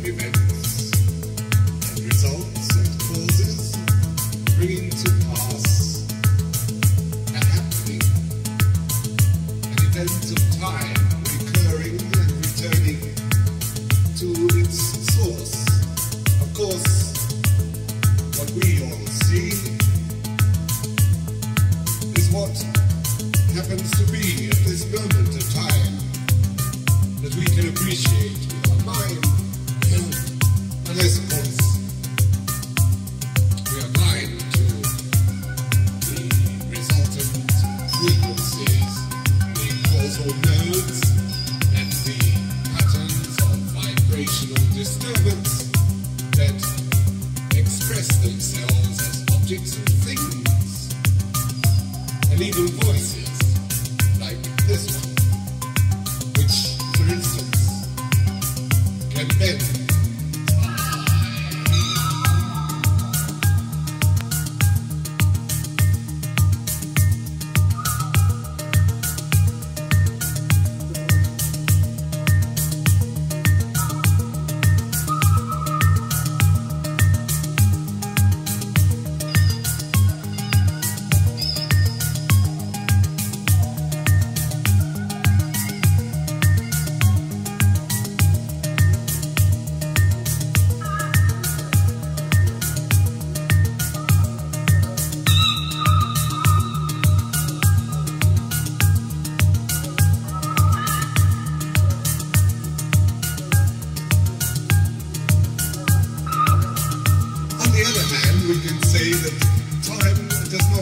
events and results and causes, bringing to pass a happening, an event of time recurring and returning to its source. Of course, what we all see is what happens to be at this moment of time that we can appreciate with our mind, unless of course we are blind to the resultant frequencies, the causal nodes and the patterns of vibrational disturbance that express themselves as objects and things, and even voices like this one, which, for instance, can bend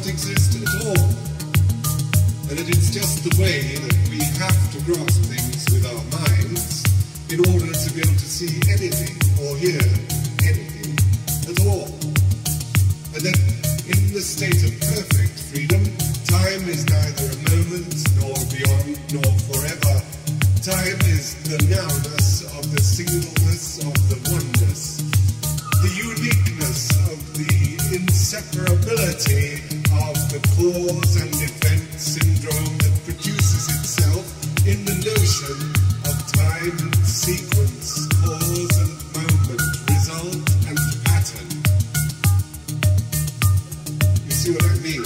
exist at all, and that it's just the way that we have to grasp things with our minds in order to be able to see anything or hear anything at all, and that in the state of perfect freedom, time is neither a moment nor beyond nor forever. Time is the nowness of the singleness of the oneness, the uniqueness of the inseparability of the cause and effect syndrome that produces itself in the notion of time and sequence, cause and moment, result and pattern. You see what I mean?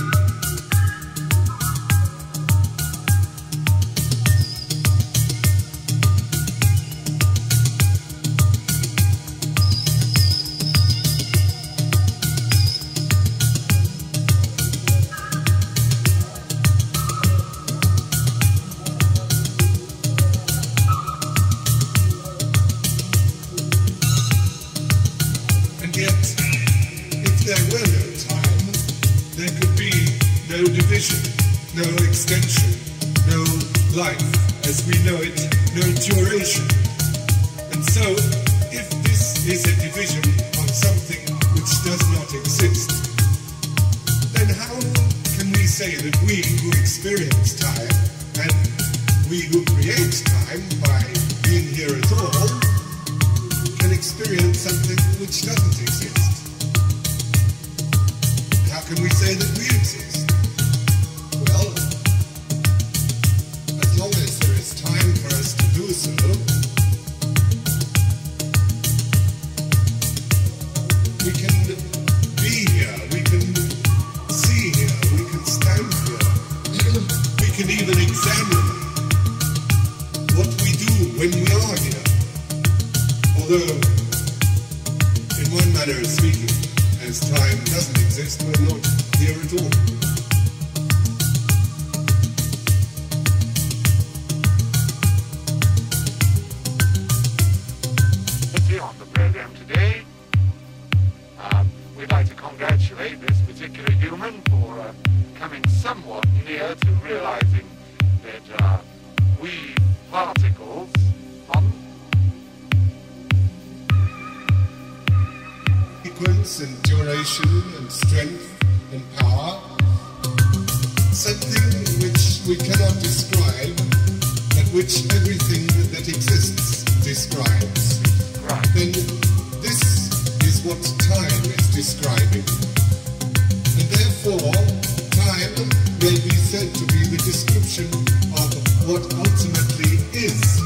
No extension, no life as we know it, no duration. And so, if this is a division of something which does not exist, then how can we say that we who experience time and we who create time by being here at all can experience something which doesn't exist? How can we say that we exist? Well, as long as there is time for us to do so, we can be here, we can see here, we can stand here, we can even examine what we do when we are here. Although, in one manner of speaking, as time doesn't exist, we're not here at all. On the program today, we'd like to congratulate this particular human for coming somewhat near to realizing that we particles on sequence and duration and strength and power, something which we cannot describe, but which everything that exists describes. Then this is what time is describing. And therefore, time may be said to be the description of what ultimately is.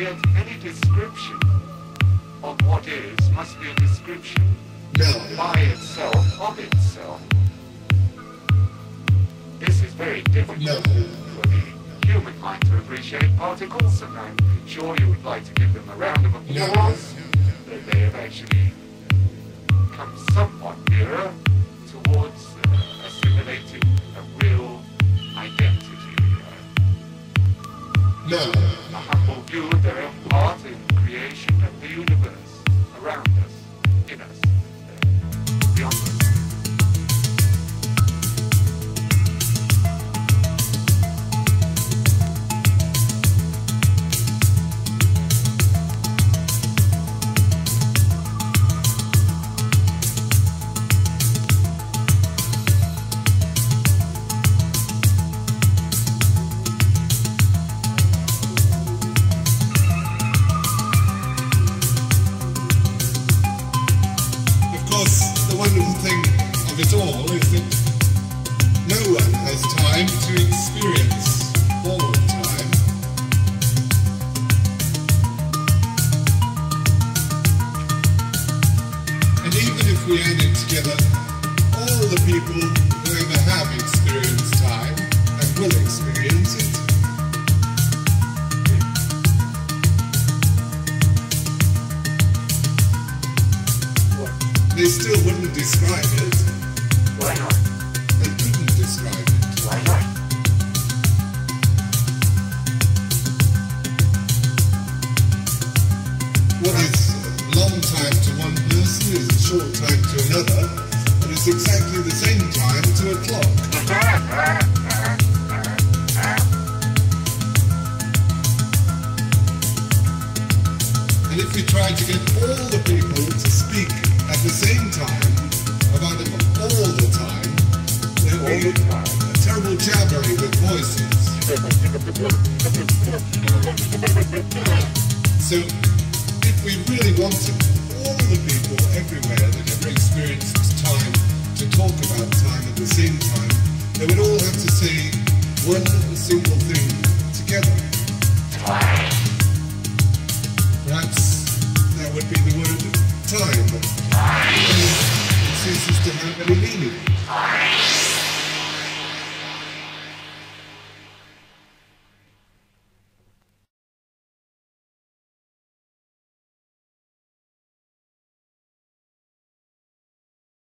yet any description of what is must be a description by itself, of itself. This is very difficult for the human mind to appreciate particles, and I'm sure you would like to give them a round of applause that they have actually come somewhat nearer towards assimilating a real identity. A humble view of their own part in creation of the universe around us, in us, beyond us. The wonderful thing of it all is that no one has time to experience all of time. And even if we added together all the people who ever have experienced time and will experience it, they still wouldn't describe it. Why not? They couldn't describe it. Why not? What is a long time to one person is a short time to another, and it's exactly the same time to a clock. And if we tried to get all the people to speak at the same time about it all the time, there would be a terrible jabbering with voices. So, if we really wanted all the people everywhere that ever experienced time to talk about time at the same time, they would all have to say one single thing together. Perhaps that would be the word time, but it ceases to have any meaning.